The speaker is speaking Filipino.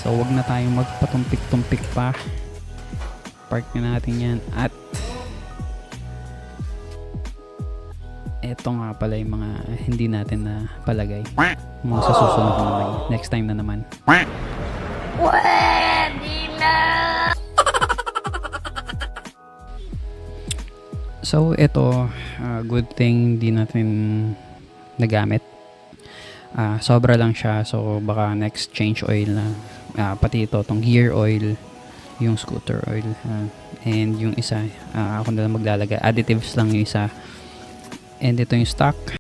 So wag na tayong magpatumpik-tumpik pa. Park na natin yan. At eto nga pala yung mga hindi natin na palagay. Mga sa susunod na naman. Next time na naman. Pwede na! So ito, good thing di natin nagamit. Sobra lang siya, so baka next change oil na. Pati ito, tong gear oil, yung scooter oil, and yung isa, ako na lang maglalagay. Additives lang yung isa. And ito yung stock.